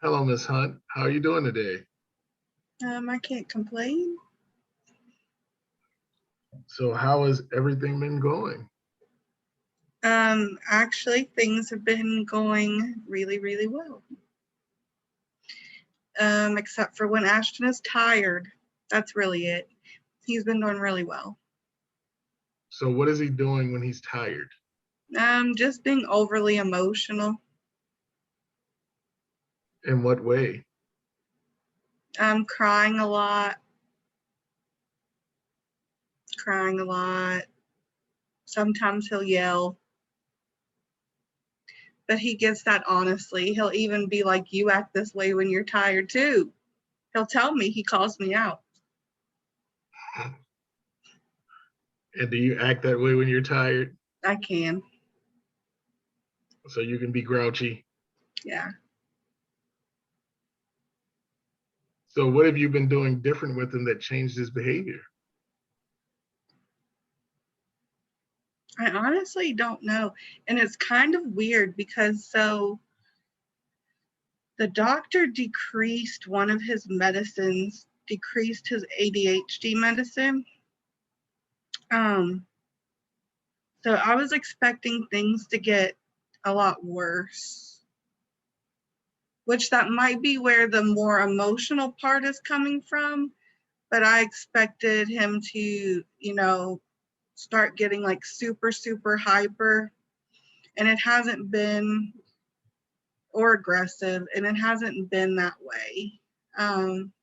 Hello, Miss Hunt. How are you doing today? I can't complain. So, how has everything been going? Actually, things have been going really, really well. Except for when Ashton is tired. That's really it. He's been doing really well. So, what is he doing when he's tired? Just being overly emotional. In what way? Crying a lot. Crying a lot. Sometimes he'll yell. But he gets that honestly. He'll even be like, "You act this way when you're tired too." He'll tell me, he calls me out. And do you act that way when you're tired? I can. So you can be grouchy. Yeah. So, what have you been doing different with him that changed his behavior? I honestly don't know. And it's kind of weird because the doctor decreased one of his medicines, decreased his ADHD medicine. Um, so I was expecting things to get a lot worse, which that might be where the more emotional part is coming from. But I expected him to, start getting like super, super hyper. And it hasn't been, or aggressive, and it hasn't been that way. Um,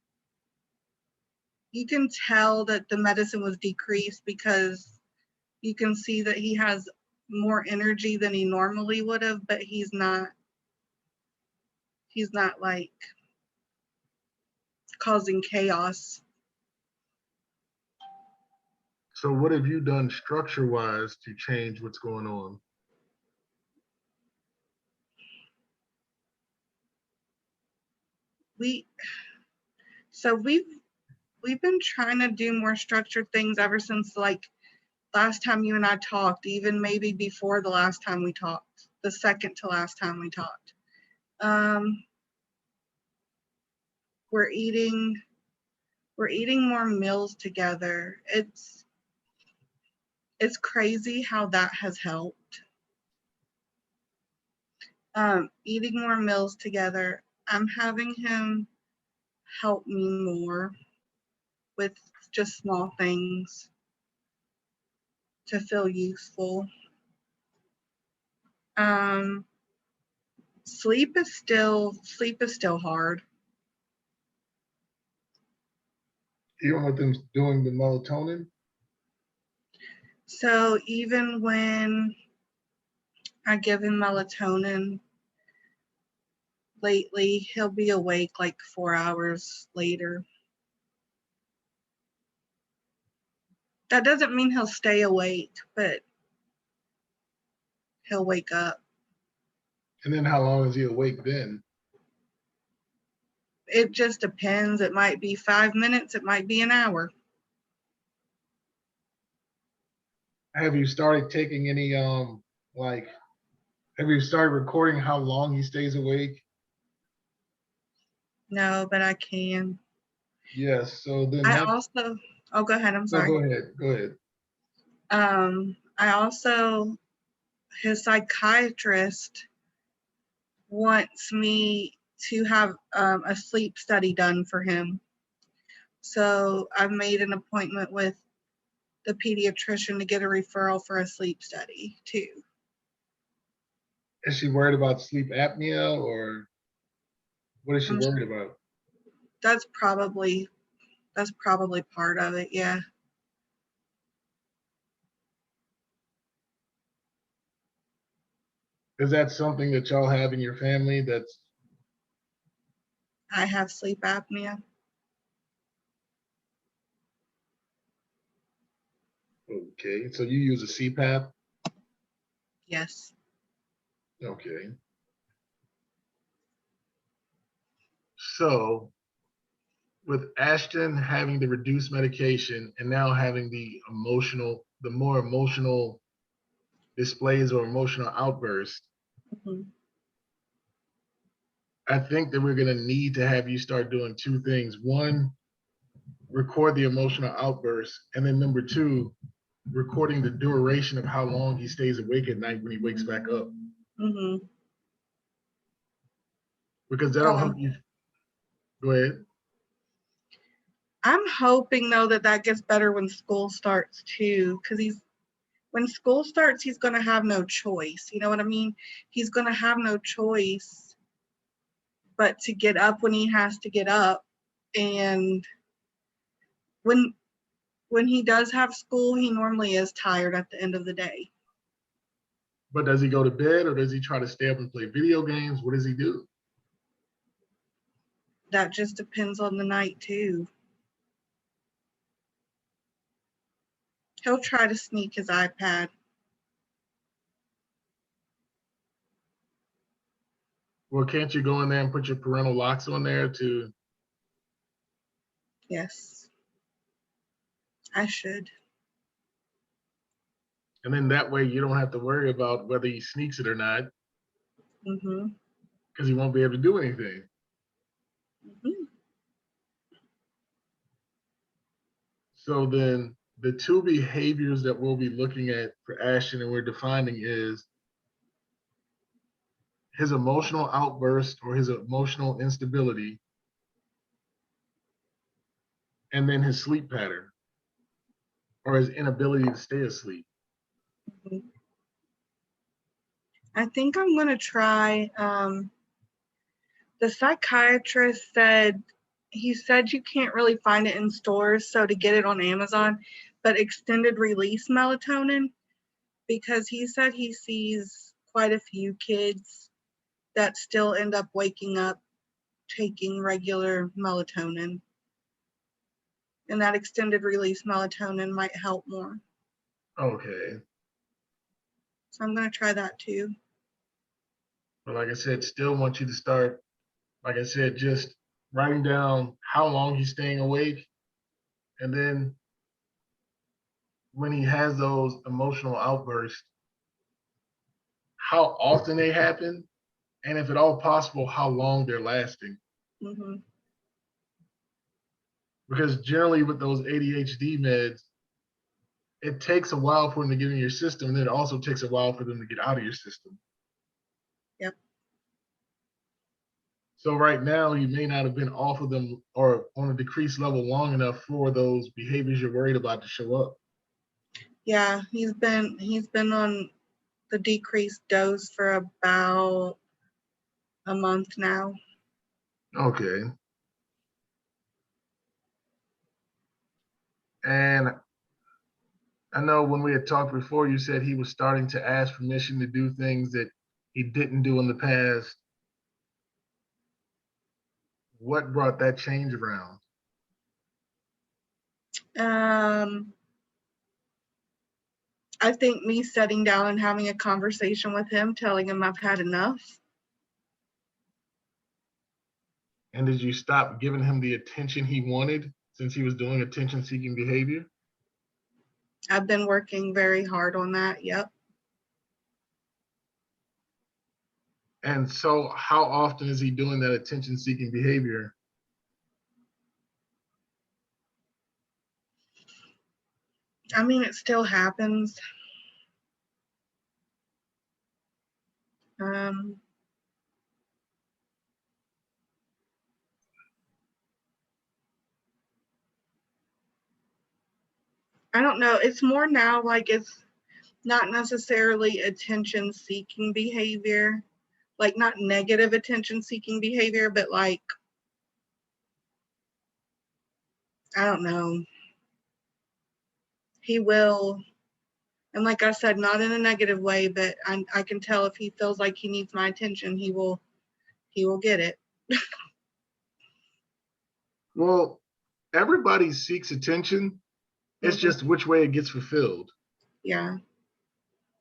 you can tell that the medicine was decreased because you can see that he has more energy than he normally would have, but he's not like causing chaos. So, what have you done structure wise to change what's going on? We so we've been trying to do more structured things ever since like last time you and I talked, even maybe before the last time we talked, the second to last time we talked. Um, we're eating we're eating more meals together. It's crazy how that has helped. Eating more meals together. I'm having him help me more with just small things to feel useful. Um, sleep is still hard. Even with them doing the melatonin? So even when I give him melatonin lately, he'll be awake like 4 hours later. That doesn't mean he'll stay awake, but he'll wake up. And then how long is he awake then? It just depends. It might be 5 minutes, it might be an hour. Have you started taking any like have you started recording how long he stays awake? No, but I can. Yes. So then I that also, oh, go ahead. I'm no, sorry. go ahead. Go ahead. I also, his psychiatrist wants me to have a sleep study done for him. So I've made an appointment with the pediatrician to get a referral for a sleep study too. Is she worried about sleep apnea or what is she Um, worried about? that's probably that's probably part of it. Yeah, Is that something that y'all have in your family that's I have sleep apnea. okay? So you use a CPAP? Yes. Okay. So with Ashton having the reduced medication and now having the more emotional displays or emotional outbursts, Mhm. I think that we're gonna need to have you start doing two things. One, record the emotional outbursts, and then number two, recording the duration of how long he stays awake at night when he wakes back up. Hmm. Because that'll help you. Go ahead. I'm hoping though that gets better when school starts too, because when school starts, he's going to have no choice. You know what I mean? He's going to have no choice but to get up when he has to get up. And when he does have school, he normally is tired at the end of the day. But does he go to bed or does he try to stay up and play video games? What does he do? That just depends on the night too. He'll try to sneak his iPad. Well, can't you go in there and put your parental locks on there to? Yes, I should. And then that way you don't have to worry about whether he sneaks it or not. Mm-hmm. Because he won't be able to do anything. Mm-hmm. So then the two behaviors that we'll be looking at for Ashton and we're defining is his emotional outburst or his emotional instability, and then his sleep pattern or his inability to stay asleep. Mm-hmm. I think I'm going to try. The psychiatrist said, he said you can't really find it in stores, so to get it on Amazon, but extended release melatonin, because he said he sees quite a few kids that still end up waking up taking regular melatonin. And that extended release melatonin might help more. Okay. So I'm going to try that too. But like I said, still want you to start, like I said, just writing down how long he's staying awake. And then when he has those emotional outbursts, how often they happen, and if at all possible, how long they're lasting. Mm-hmm. Because generally with those ADHD meds, it takes a while for them to get in your system, and then it also takes a while for them to get out of your system. Yep. So right now, you may not have been off of them or on a decreased level long enough for those behaviors you're worried about to show up. Yeah, he's been on the decreased dose for about a month now. Okay. And I know when we had talked before, you said he was starting to ask permission to do things that he didn't do in the past. What brought that change around? I think me sitting down and having a conversation with him, telling him I've had enough. And did you stop giving him the attention he wanted since he was doing attention-seeking behavior? I've been working very hard on that. Yep. And so how often is he doing that attention-seeking behavior? I mean, it still happens. I don't know. It's more now like it's not necessarily attention seeking behavior, like not negative attention seeking behavior, but like, I don't know. He will, and like I said, not in a negative way, but I can tell if he feels like he needs my attention, he will get it. Well, everybody seeks attention. It's just which way it gets fulfilled. Yeah.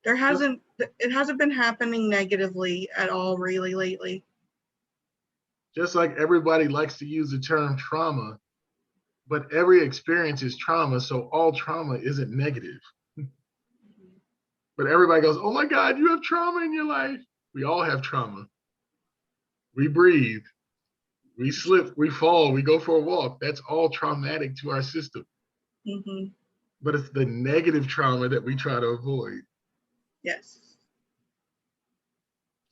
It hasn't been happening negatively at all really lately. Just like everybody likes to use the term trauma, but every experience is trauma, so all trauma isn't negative. But everybody goes, oh my God, you have trauma in your life. We all have trauma. We breathe, we slip, we fall, we go for a walk. That's all traumatic to our system. Mm-hmm. But it's the negative trauma that we try to avoid. Yes.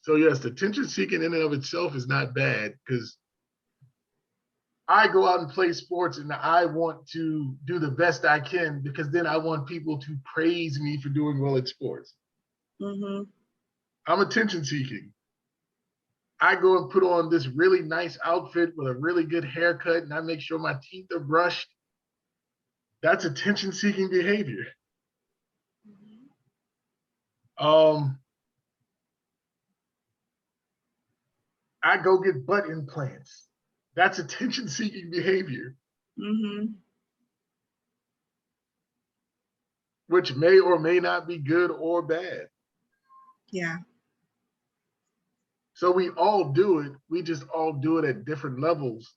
So yes, the attention seeking in and of itself is not bad, because I go out and play sports and I want to do the best I can, because then I want people to praise me for doing well at sports. Mm-hmm. I'm attention seeking. I go and put on this really nice outfit with a really good haircut and I make sure my teeth are brushed. That's attention seeking behavior. I go get butt implants. That's attention seeking behavior, Mm-hmm. which may or may not be good or bad. Yeah. So we all do it. We just all do it at different levels.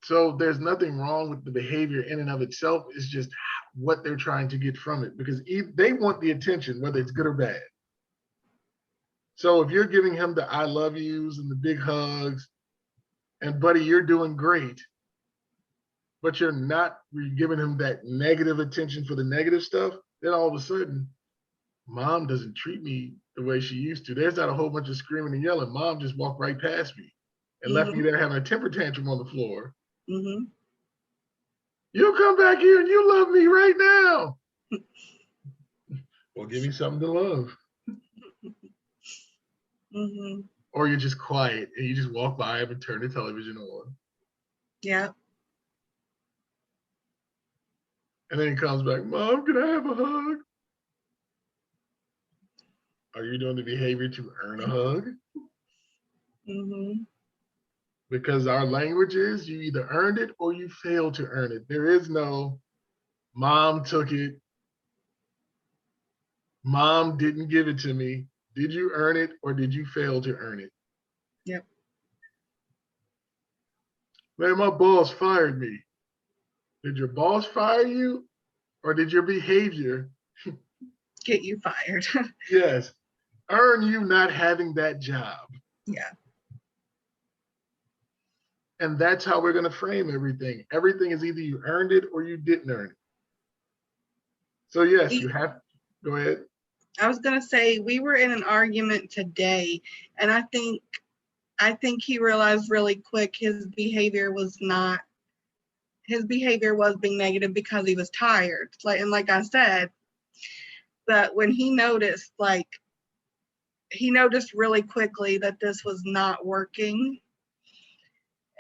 So there's nothing wrong with the behavior in and of itself. It's just what they're trying to get from it, because they want the attention, whether it's good or bad. So if you're giving him the I love yous and the big hugs, and buddy, you're doing great, but you're not giving him that negative attention for the negative stuff, then all of a sudden, mom doesn't treat me the way she used to. There's not a whole bunch of screaming and yelling. Mom just walked right past me and left me there having a temper tantrum on the floor. Mm-hmm. You come back here and you love me right now. Well, give me something to love. Mm-hmm. Or you're just quiet and you just walk by him and turn the television on. Yeah. And then he comes back, Mom, can I have a hug? Are you doing the behavior to earn a hug? Mm-hmm. Because our language is you either earned it or you failed to earn it. There is no mom took it, mom didn't give it to me. Did you earn it or did you fail to earn it? Yep. Man, my boss fired me. Did your boss fire you or did your behavior Get you fired. yes, earn you not having that job? Yeah. And that's how we're going to frame everything. Everything is either you earned it or you didn't earn it. So yes, you have, go ahead. I was gonna say we were in an argument today, and I think he realized really quick his behavior was being negative because he was tired. Like I said, but when he noticed really quickly that this was not working,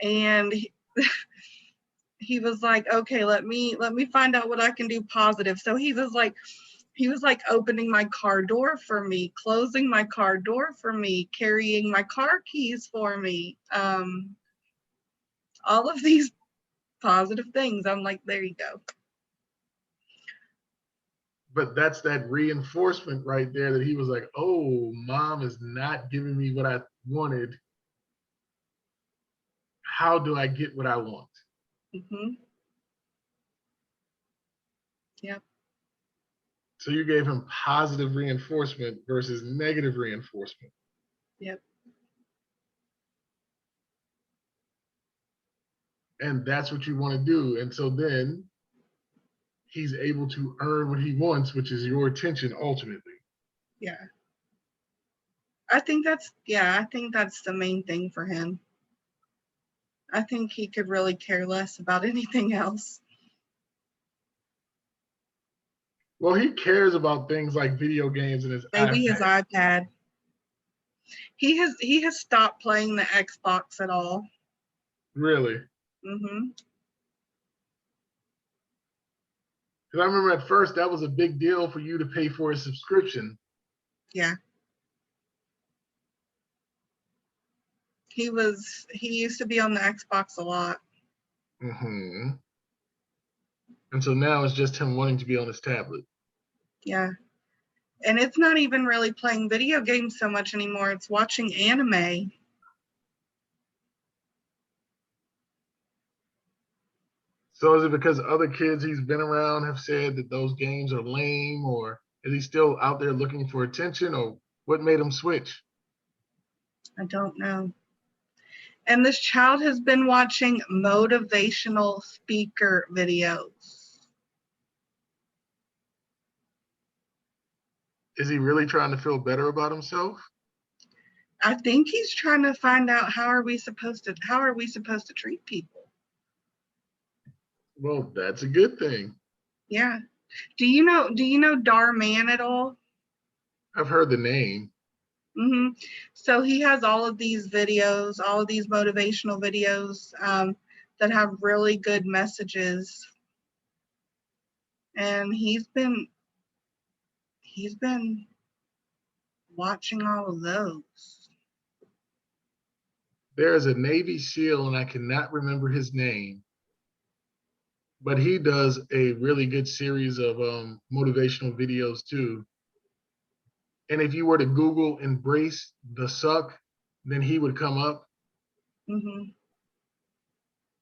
and he was like, okay, let me find out what I can do positive. So he was like opening my car door for me, closing my car door for me, carrying my car keys for me. All of these positive things. I'm like, there you go. But that's that reinforcement right there that he was like, oh, mom is not giving me what I wanted. How do I get what I want? Mm-hmm. Yep. So you gave him positive reinforcement versus negative reinforcement. Yep. And that's what you want to do. And so then he's able to earn what he wants, which is your attention ultimately. Yeah. I think that's the main thing for him. I think he could really care less about anything else. Well, he cares about things like video games and his Maybe iPad. his iPad. He has stopped playing the Xbox at all. Really? Mm-hmm. Because I remember at first that was a big deal for you to pay for a subscription. Yeah. He used to be on the Xbox a lot. Mm-hmm. And so now it's just him wanting to be on his tablet. Yeah. And it's not even really playing video games so much anymore. It's watching anime. So is it because other kids he's been around have said that those games are lame, or Is he still out there looking for attention, or what made him switch? I don't know. And this child has been watching motivational speaker videos. Is he really trying to feel better about himself? I think he's trying to find out how are we supposed to treat people. Well, that's a good thing. Yeah. Do you know Dar Man at all? I've heard the name. So he has all of these videos, all of these motivational videos that have really good messages. And he's been watching all of those. There is a Navy SEAL, and I cannot remember his name, but he does a really good series of motivational videos too. And if you were to Google "embrace the suck," then he would come up. hmm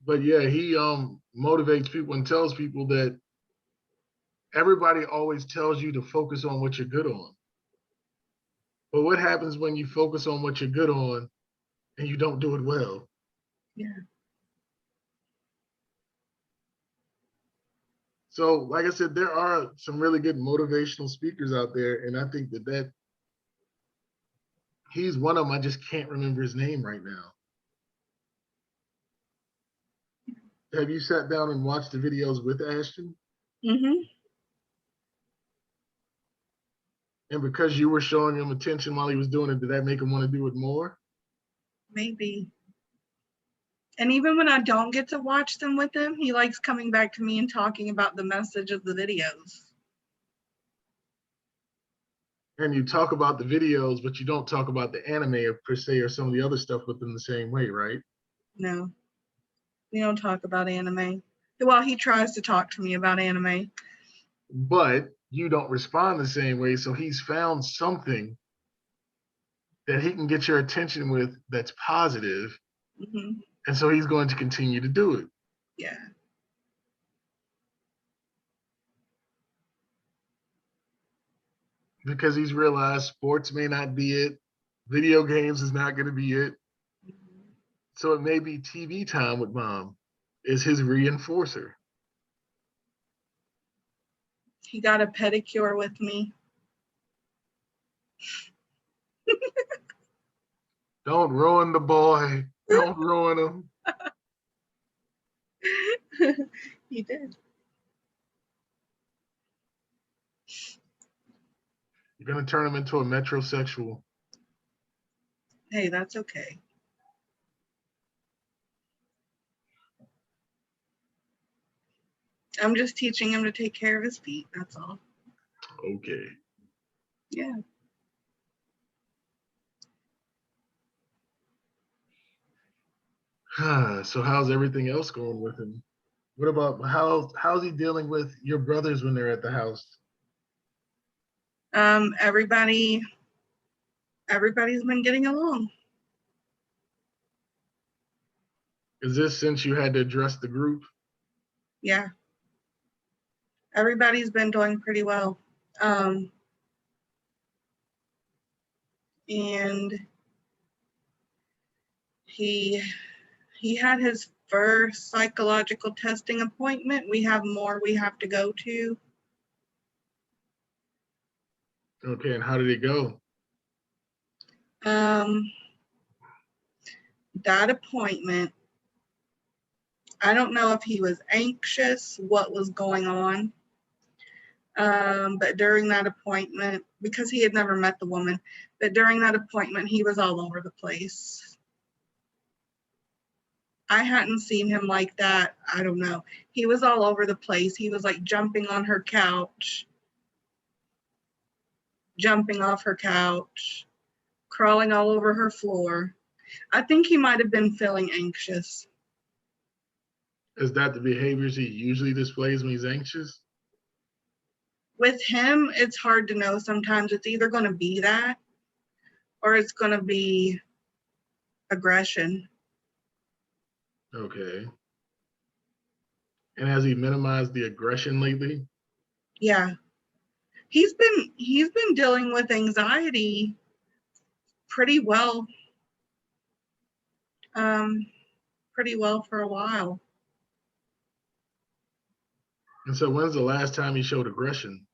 But yeah, he motivates people and tells people that everybody always tells you to focus on what you're good on. But what happens when you focus on what you're good on and you don't do it well? Yeah. So, like I said, there are some really good motivational speakers out there, and I think that he's one of them. I just can't remember his name right now. Have you sat down and watched the videos with Ashton? hmm And because you were showing him attention while he was doing it, did that make him want to do it more? Maybe. And even when I don't get to watch them with him, he likes coming back to me and talking about the message of the videos. And you talk about the videos, but you don't talk about the anime per se or some of the other stuff with them the same way, right? No, we don't talk about anime. Well, he tries to talk to me about anime. But you don't respond the same way. So he's found something that he can get your attention with that's positive, hmm and so he's going to continue to do it. Yeah. Because he's realized sports may not be it, video games is not going to be it. So it may be TV time with mom is his reinforcer. He got a pedicure with me. Don't ruin the boy. Don't ruin him. He did. You're going to turn him into a metrosexual. Hey, that's okay. I'm just teaching him to take care of his feet. That's all. Okay. Yeah. So how's everything else going with him? What about how's he dealing with your brothers when they're at the house? Everybody's been getting along. Is this since you had to address the group? Yeah. Everybody's been doing pretty well. And he had his first psychological testing appointment. We have more we have to go to. Okay, and how did it go? That appointment, I don't know if he was anxious, what was going on. But during that appointment, because he had never met the woman, but during that appointment, he was all over the place. I hadn't seen him like that. I don't know. He was all over the place. He was like jumping on her couch, jumping off her couch, crawling all over her floor. I think he might have been feeling anxious. Is that the behaviors he usually displays when he's anxious? With him, it's hard to know sometimes. It's either going to be that or it's going to be aggression. Okay. And has he minimized the aggression lately? Yeah. He's been dealing with anxiety pretty well, pretty well for a while. And so when's the last time he showed aggression?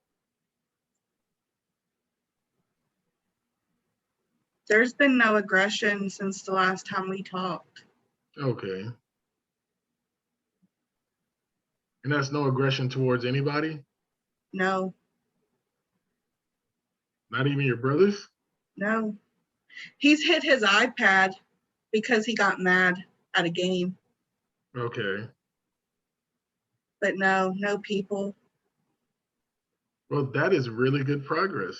There's been no aggression since the last time we talked. Okay. And that's no aggression towards anybody? No, Not even your brothers? no. He's hit his iPad because he got mad at a game. Okay. But no people. Well, that is really good progress.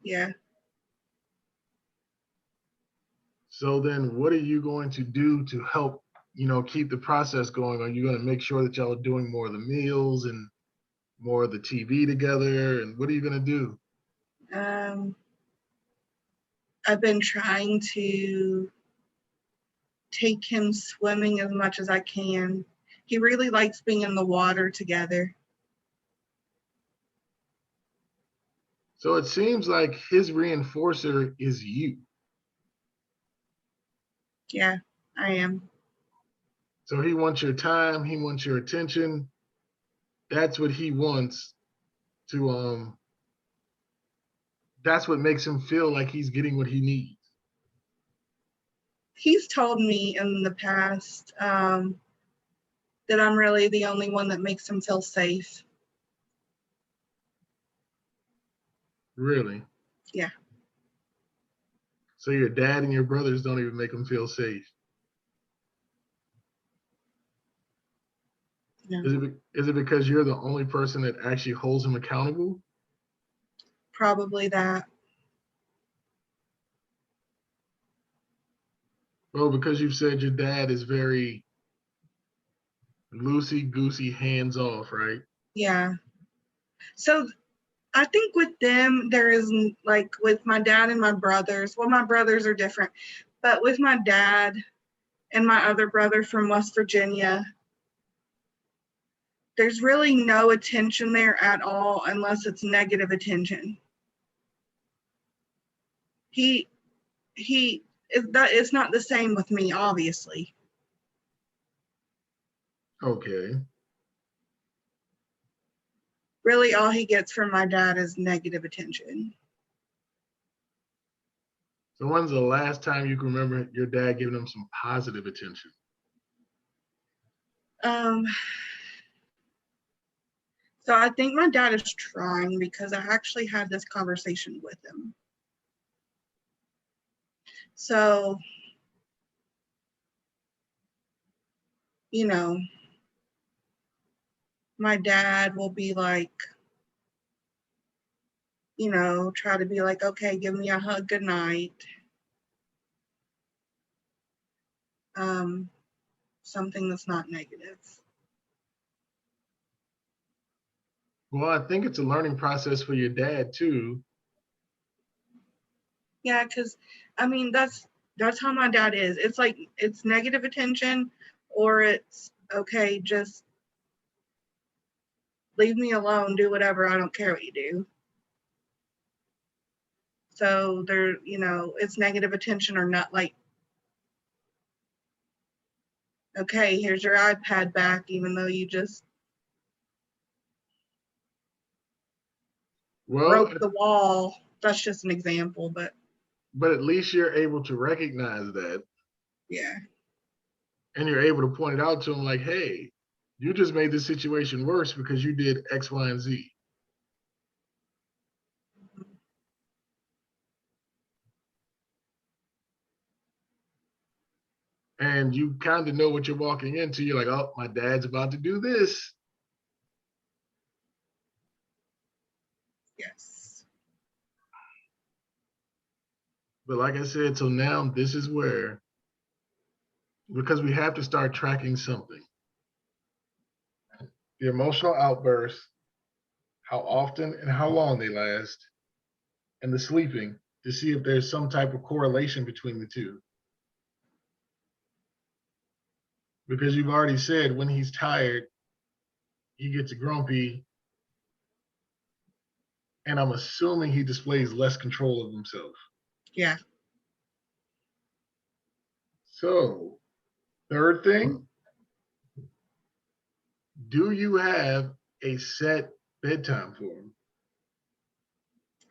Yeah. So then what are you going to do to help, keep the process going? Are you going to make sure that y'all are doing more of the meals and more of the TV together? And what are you going to do? I've been trying to take him swimming as much as I can. He really likes being in the water together. So it seems like his reinforcer is you. Yeah, I am. So he wants your time, he wants your attention. That's what he wants to that's what makes him feel like he's getting what he needs. He's told me in the past that I'm really the only one that makes him feel safe. Really? Yeah. So your dad and your brothers don't even make him feel safe. No. Is it because you're the only person that actually holds him accountable? Probably that. Well, because you've said your dad is very loosey goosey, hands off, right? Yeah. So I think with them, there is like with my dad and my brothers, well, my brothers are different, but with my dad and my other brother from West Virginia, there's really no attention there at all unless it's negative attention. It's not the same with me, obviously. Okay. Really, all he gets from my dad is negative attention. So when's the last time you can remember your dad giving him some positive attention? So I think my dad is trying because I actually had this conversation with him. So, my dad will be like, try to be like, okay, give me a hug, good night. Something that's not negative. Well, I think it's a learning process for your dad too. Yeah, because that's how my dad is. It's like it's negative attention or it's okay, just leave me alone, do whatever, I don't care what you do. So it's negative attention or not, like, okay, here's your iPad back, even though you just broke the wall. That's just an example, but at least you're able to recognize that. Yeah. And you're able to point it out to him like, hey, you just made this situation worse because you did X, Y, and Z. And you kind of know what you're walking into. You're like, oh, my dad's about to do this. Yes. But like I said, so now this is where, because we have to start tracking something. The emotional outbursts, how often and how long they last, and the sleeping to see if there's some type of correlation between the two. Because you've already said when he's tired, he gets grumpy And I'm assuming he displays less control of himself. Yeah. So, third thing, do you have a set bedtime for him?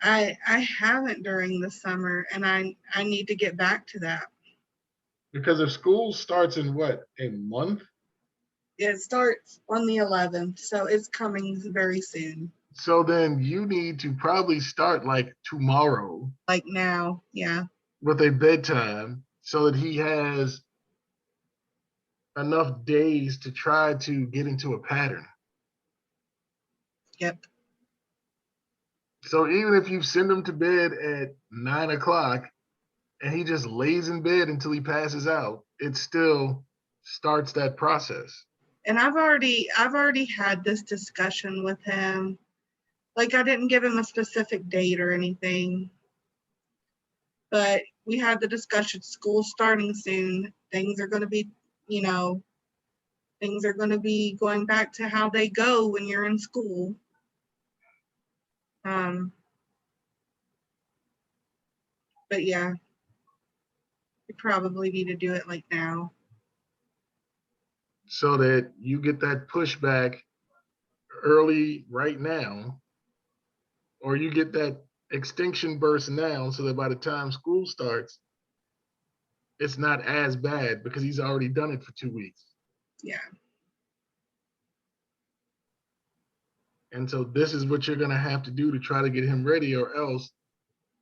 I haven't during the summer, and I need to get back to that. Because if school starts in what, a month? It starts on the 11th, so it's coming very soon. So then you need to probably start like tomorrow Like now, yeah. with a bedtime so that he has enough days to try to get into a pattern. Yep. So even if you send him to bed at 9 o'clock and he just lays in bed until he passes out, it still starts that process. And I've already had this discussion with him. Like, I didn't give him a specific date or anything, but we had the discussion. School starting soon. Things are going to be, things are going to be going back to how they go when you're in school. But yeah, we probably need to do it like now. So that you get that pushback early right now, or you get that extinction burst now so that by the time school starts, it's not as bad because he's already done it for 2 weeks. Yeah. And so this is what you're going to have to do to try to get him ready, or else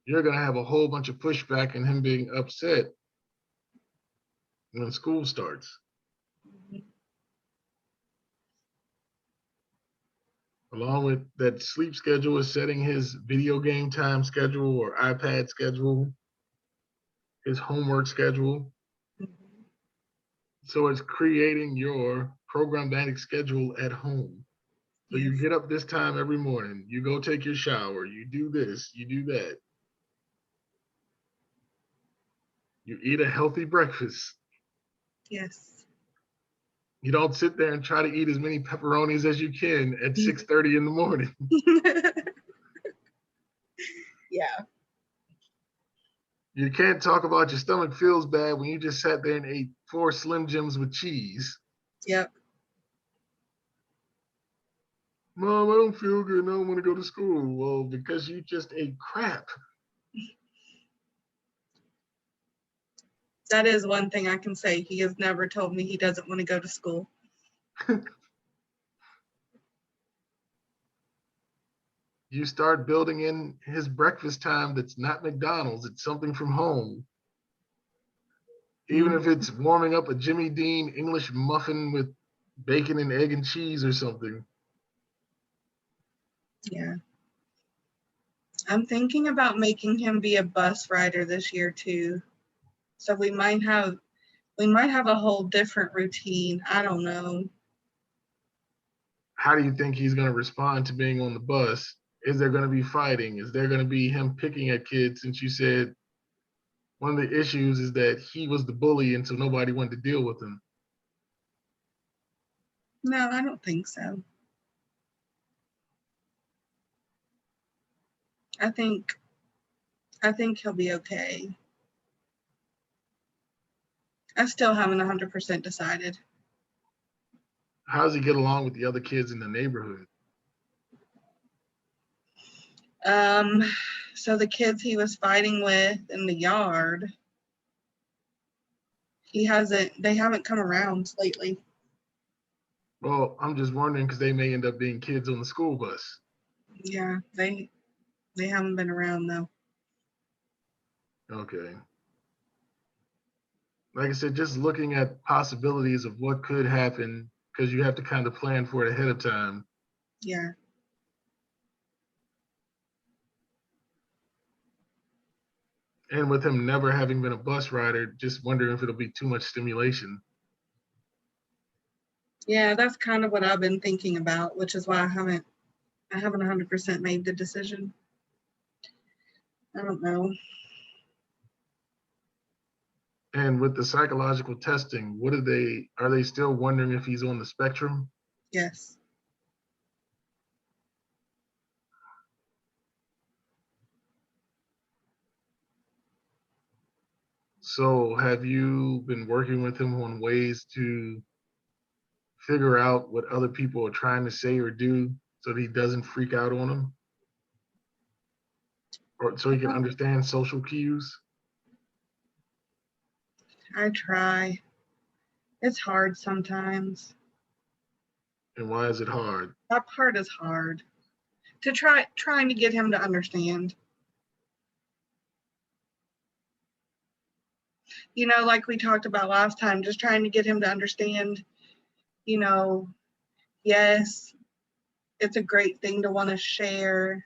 you're going to have a whole bunch of pushback and him being upset when school starts. Mm-hmm. Along with that sleep schedule is setting his video game time schedule or iPad schedule, his homework schedule. Mm-hmm. So it's creating your programmatic schedule at home. So Yes. you get up this time every morning, you go take your shower, you do this, you do that. You eat a healthy breakfast. Yes. You don't sit there and try to eat as many pepperonis as you can at 6:30 in the morning. Yeah. You can't talk about your stomach feels bad when you just sat there and ate 4 Slim Jims with cheese. Yep. Mom, I don't feel good. I don't want to go to school. Well, because you just ate crap. That is one thing I can say. He has never told me he doesn't want to go to school. You start building in his breakfast time that's not McDonald's, it's something from home. Even if it's warming up a Jimmy Dean English muffin with bacon and egg and cheese or something. Yeah. I'm thinking about making him be a bus rider this year too. So we might have a whole different routine. I don't know. How do you think he's going to respond to being on the bus? Is there going to be fighting? Is there going to be him picking at kids? Since you said one of the issues is that he was the bully and so nobody wanted to deal with him. No, I don't think so. I think he'll be okay. I still haven't 100% decided. How does he get along with the other kids in the neighborhood? So the kids he was fighting with in the yard, they haven't come around lately. Well, I'm just wondering because they may end up being kids on the school bus. Yeah, they haven't been around though. Okay. Like I said, just looking at possibilities of what could happen because you have to kind of plan for it ahead of time. Yeah. And with him never having been a bus rider, just wondering if it'll be too much stimulation. Yeah, that's kind of what I've been thinking about, which is why I haven't 100% made the decision. I don't know. And with the psychological testing, are they still wondering if he's on the spectrum? Yes. So have you been working with him on ways to figure out what other people are trying to say or do so that he doesn't freak out on them? Or so he can understand social cues? I try. It's hard sometimes. And why is it hard? That part is hard. Trying to get him to understand. You know, like we talked about last time, just trying to get him to understand, you know, yes, it's a great thing to want to share,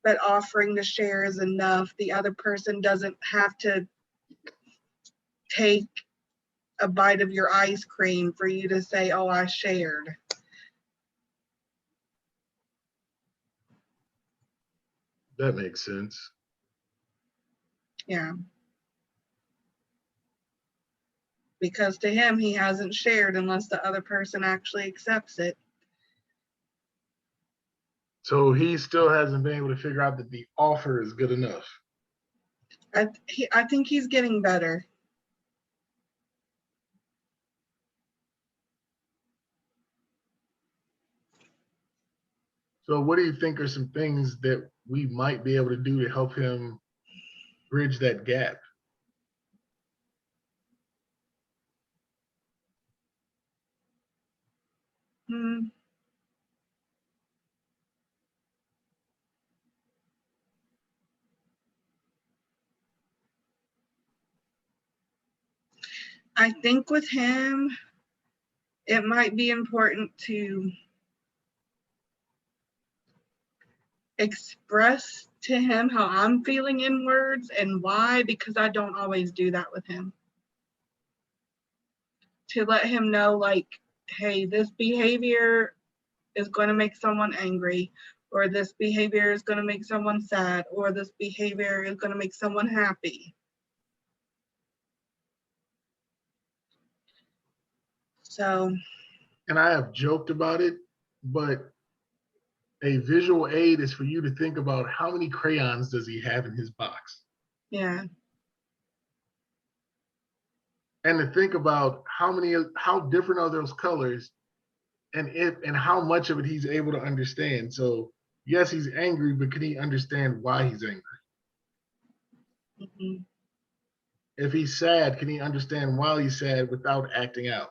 but offering to share is enough. The other person doesn't have to take a bite of your ice cream for you to say, oh, I shared. That makes sense. Yeah. Because to him, he hasn't shared unless the other person actually accepts it. So he still hasn't been able to figure out that the offer is good enough. I think he's getting better. So what do you think are some things that we might be able to do to help him bridge that gap? Hmm. I think with him, it might be important to express to him how I'm feeling in words and why, because I don't always do that with him. To let him know, like, hey, this behavior is going to make someone angry, or this behavior is going to make someone sad, or this behavior is going to make someone happy. So, And I have joked about it, but a visual aid is for you to think about how many crayons does he have in his box? yeah. And to think about how different are those colors and how much of it he's able to understand. So yes, he's angry, but can he understand why he's angry? Mm-hmm. If he's sad, can he understand why he's sad without acting out?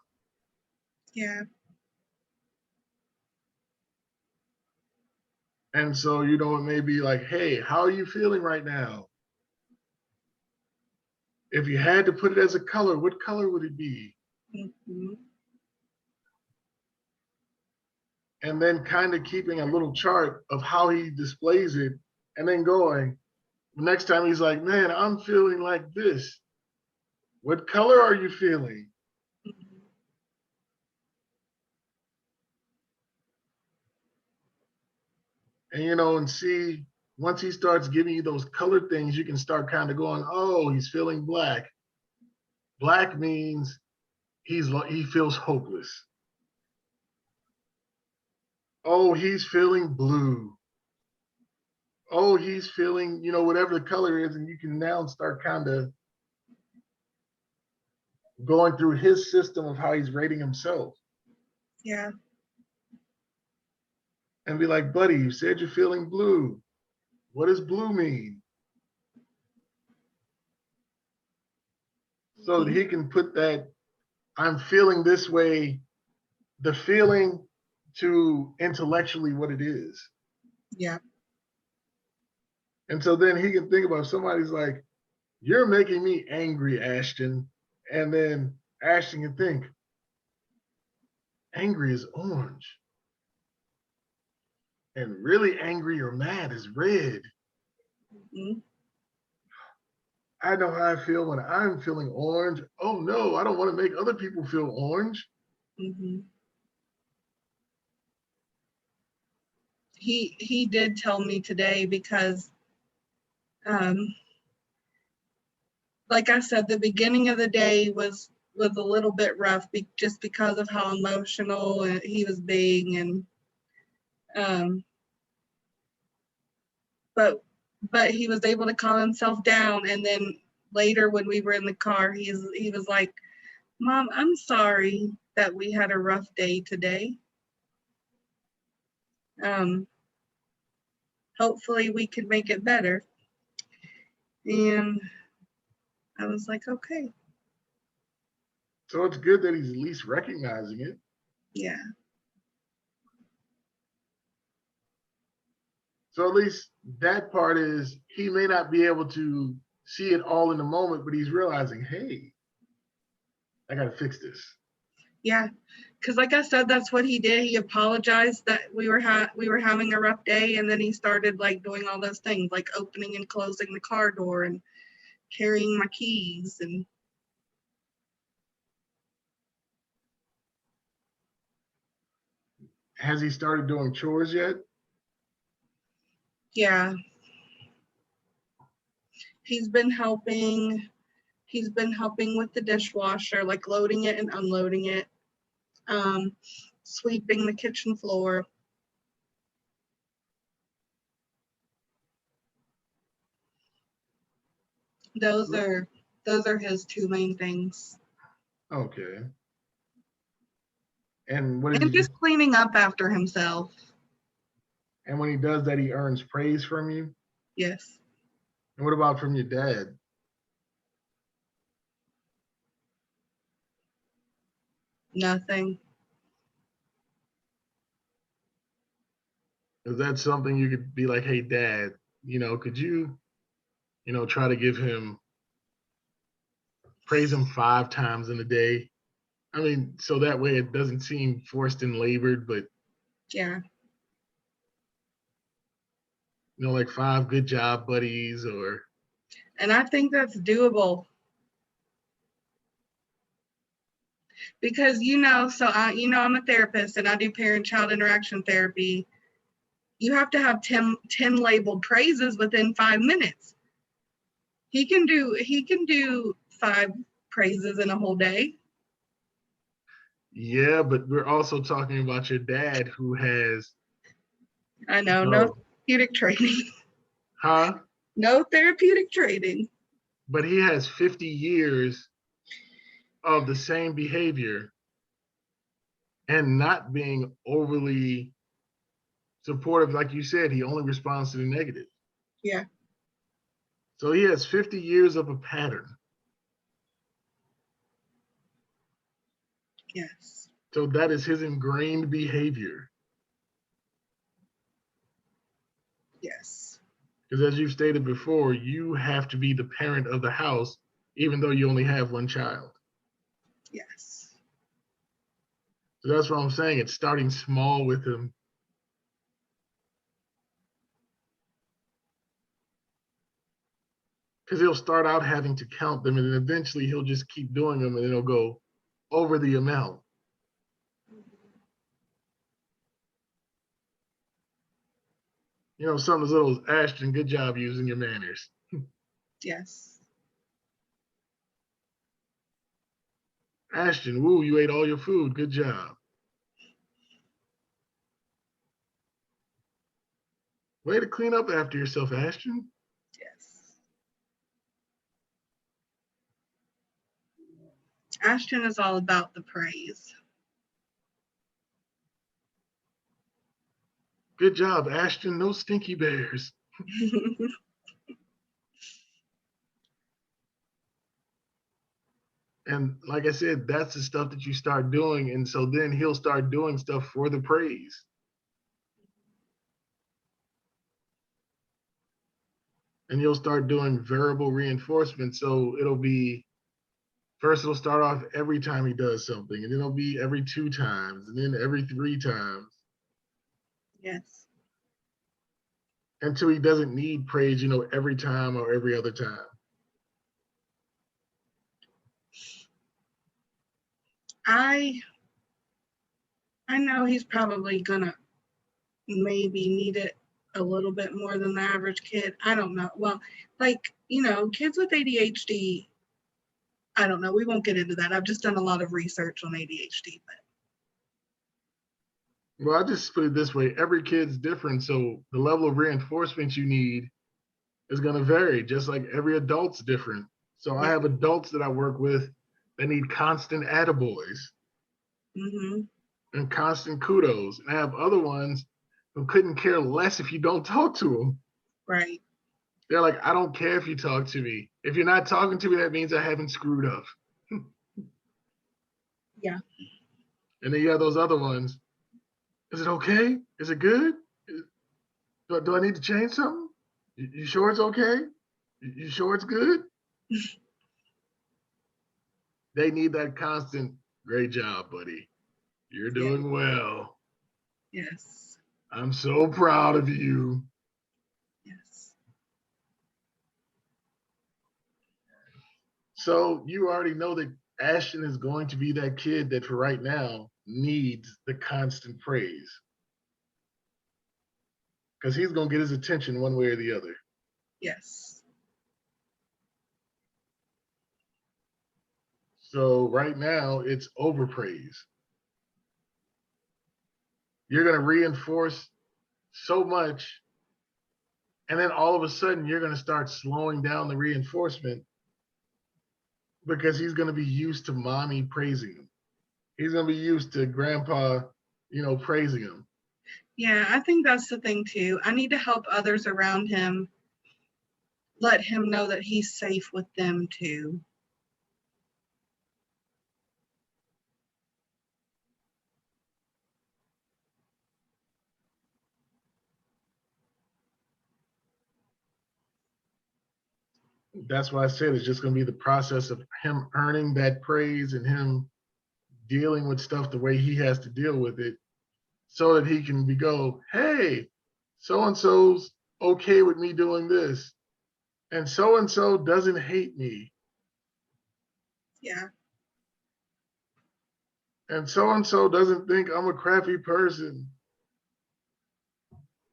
Yeah. And so, it may be like, hey, how are you feeling right now? If you had to put it as a color, what color would it be? Mm-hmm. And then kind of keeping a little chart of how he displays it and then going, next time he's like, man, I'm feeling like this. What color are you feeling? Mm-hmm. And, and see, once he starts giving you those color things, you can start kind of going, oh, he's feeling black. Black means he feels hopeless. Oh, he's feeling blue. Oh, he's feeling, whatever the color is, and you can now start kind of going through his system of how he's rating himself. Yeah. And be like, buddy, you said you're feeling blue. What does blue mean? So that he can put that, I'm feeling this way, the feeling to intellectually what it is. Yeah. And so then he can think about somebody's like, you're making me angry, Ashton. And then Ashton can think, angry is orange. And really angry or mad is red. Mm-hmm. I know how I feel when I'm feeling orange. Oh no, I don't want to make other people feel orange. Mm-hmm. He did tell me today because like I said, the beginning of the day was a little bit rough just because of how emotional he was being, and um, but he was able to calm himself down, and then later when we were in the car, he was like, Mom, I'm sorry that we had a rough day today. Hopefully we could make it better. And I was like, okay. So it's good that he's at least recognizing it. Yeah. So at least that part is, he may not be able to see it all in the moment, but he's realizing, hey, I got to fix this. Yeah. Because like I said, that's what he did. He apologized that we were having a rough day, and then he started like doing all those things, like opening and closing the car door and carrying my keys. And Has he started doing chores yet? yeah, he's been helping with the dishwasher, like loading it and unloading it, sweeping the kitchen floor. Those are his two main things. Okay. And what is And just cleaning up after himself. And when he does that, he earns praise from you? Yes. And what about from your dad? Nothing. Is that something you could be like, hey, Dad, could you, try to praise him 5 times in a day? I mean, so that way it doesn't seem forced and labored, but yeah, like 5 good job buddies, or. And I think that's doable. Because, I'm a therapist and I do parent-child interaction therapy. You have to have 10 labeled praises within 5 minutes. He can do 5 praises in a whole day. Yeah, but we're also talking about your dad who has. I know, no therapeutic training. Huh? No therapeutic training. But he has 50 years of the same behavior and not being overly supportive. Like you said, he only responds to the negative. Yeah. So he has 50 years of a pattern. Yes. So that is his ingrained behavior. Yes. Because as you've stated before, you have to be the parent of the house, even though you only have one child. Yes. So that's what I'm saying. It's starting small with him. Because he'll start out having to count them, and then eventually he'll just keep doing them, and it'll go over the amount. Something as little as, Ashton, good job using your manners. Yes. Ashton, woo, you ate all your food. Good job. Way to clean up after yourself, Ashton. Yes. Ashton is all about the praise. Good job, Ashton. No stinky bears. And like I said, that's the stuff that you start doing. And so then he'll start doing stuff for the praise. And you'll start doing variable reinforcement. So first it'll start off every time he does something, and then it'll be every 2 times, and then every 3 times. Yes. Until he doesn't need praise, every time or every other time. I know he's probably gonna maybe need it a little bit more than the average kid. I don't know. Well, kids with ADHD, I don't know. We won't get into that. I've just done a lot of research on ADHD. Well, I just put it this way. Every kid's different. So the level of reinforcement you need is going to vary, just like every adult's different. So I have adults that I work with that need constant attaboys Mm-hmm. and constant kudos. And I have other ones who couldn't care less if you don't talk to them. Right. They're like, I don't care if you talk to me. If you're not talking to me, that means I haven't screwed up. Yeah. And then you have those other ones. Is it okay? Is it good? Do I need to change something? You sure it's okay? You sure it's good? They need that constant, great job, buddy. You're Yeah. doing well. Yes. I'm so proud of you. Yes. So you already know that Ashton is going to be that kid that for right now needs the constant praise. Because he's going to get his attention one way or the other. Yes. So right now it's overpraise. You're going to reinforce so much, and then all of a sudden you're going to start slowing down the reinforcement because he's going to be used to mommy praising him. He's going to be used to grandpa, praising him. Yeah, I think that's the thing too. I need to help others around him, let him know that he's safe with them too. That's why I said it's just going to be the process of him earning that praise and him dealing with stuff the way he has to deal with it so that he can go, hey, so-and-so's okay with me doing this. And so doesn't hate me. Yeah. And so doesn't think I'm a crappy person.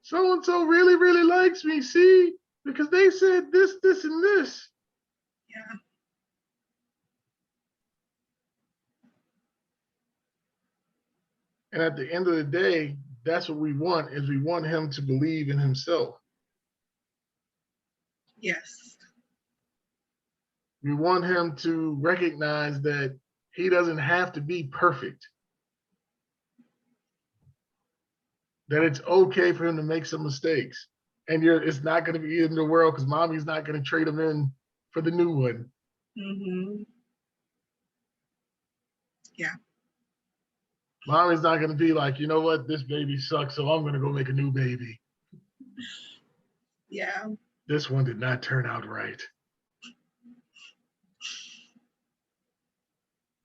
So really, really likes me, see? Because they said this, and this. Yeah. And at the end of the day, that's what we want, is we want him to believe in himself. Yes. We want him to recognize that he doesn't have to be perfect. That it's okay for him to make some mistakes. And it's not going to be in the world because mommy's not going to trade him in for the new one. Mm-hmm. Yeah. Mommy's not going to be like, you know what, this baby sucks, so I'm going to go make a new baby. Yeah. This one did not turn out right.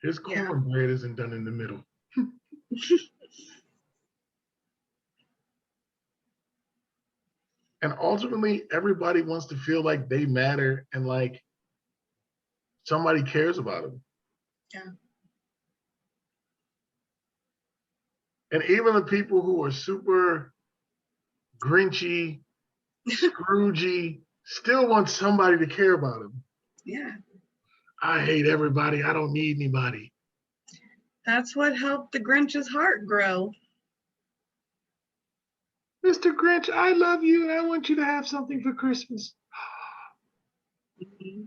His cornbread isn't done in the middle. And ultimately, everybody wants to feel like they matter and like somebody cares about them. Yeah. And even the people who are super Grinchy, Scroogey, still want somebody to care about them. Yeah. I hate everybody. I don't need anybody. That's what helped the Grinch's heart grow. Mr. Grinch, I love you and I want you to have something for Christmas. Mm-hmm.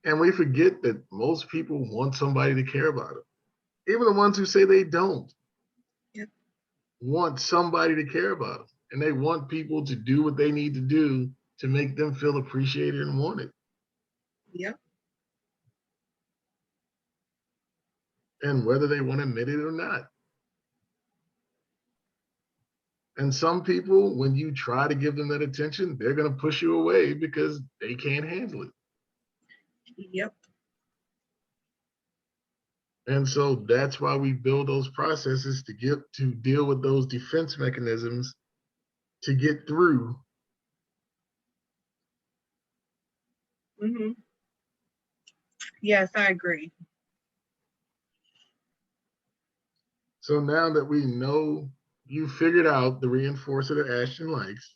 And we forget that most people want somebody to care about them. Even the ones who say they don't want somebody to care about them. And they want people to do what they need to do to make them feel appreciated and wanted. Yep. And whether they want to admit it or not. And some people, when you try to give them that attention, they're going to push you away because they can't handle it. Yep. And so that's why we build those processes to deal with those defense mechanisms to get through. Mm-hmm. Yes, I agree. So now that we know you figured out the reinforcer that Ashton likes,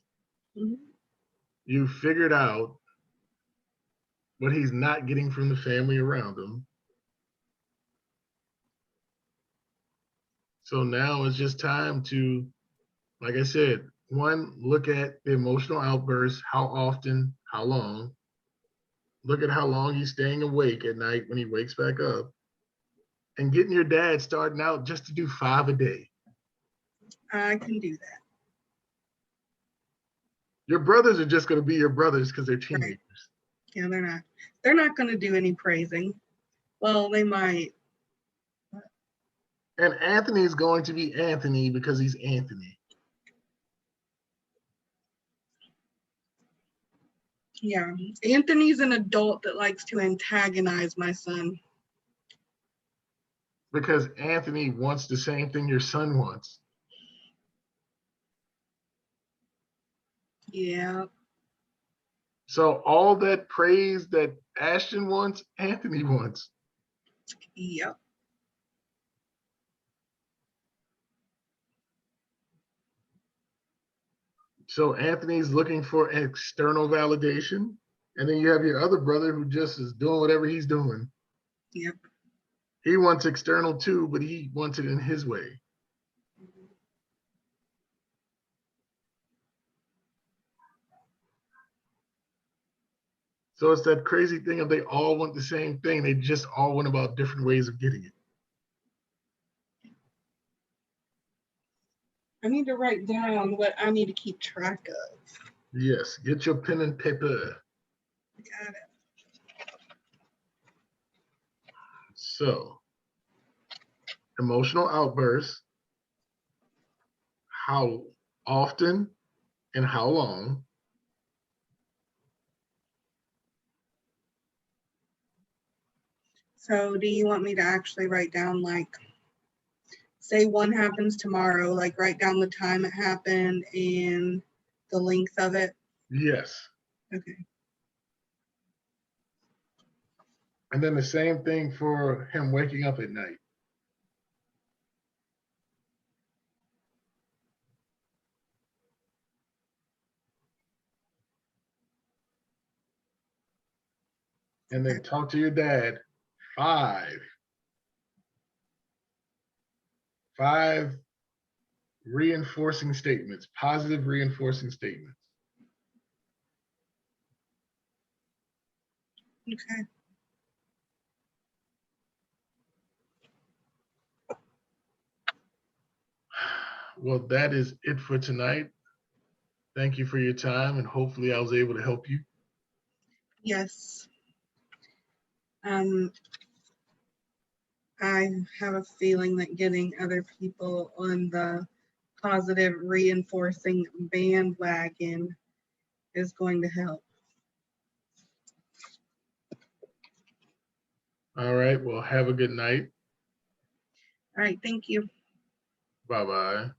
you figured out what he's not getting from the family around him. So now it's just time to, like I said, one, look at the emotional outbursts, how often, how long. Look at how long he's staying awake at night when he wakes back up. And getting your dad starting out just to do 5 a day. I can do that. Your brothers are just going to be your brothers because they're teenagers. Yeah, they're not. They're not going to do any praising. Well, they might. And Anthony is going to be Anthony because he's Anthony. Yeah, Anthony's an adult that likes to antagonize my son. Because Anthony wants the same thing your son wants. Yeah. So all that praise that Ashton wants, Anthony wants. Yep. So Anthony's looking for external validation. And then you have your other brother who just is doing whatever he's doing. Yep. He wants external too, but he wants it in his way. So it's that crazy thing of they all want the same thing. They just all went about different ways of getting it. I need to write down what I need to keep track of. Yes, get your pen and paper. Got it. So, emotional outbursts, how often and how long. So do you want me to actually write down, like, say one happens tomorrow, like write down the time it happened and the length of it? Yes. Okay. And then the same thing for him waking up at night. And then talk to your dad. 5 reinforcing statements, positive reinforcing statements. Okay. Well, that is it for tonight. Thank you for your time, and hopefully I was able to help you. Yes. I have a feeling that getting other people on the positive reinforcing bandwagon is going to help. All right. Well, have a good night. All right. Thank you. Bye-bye.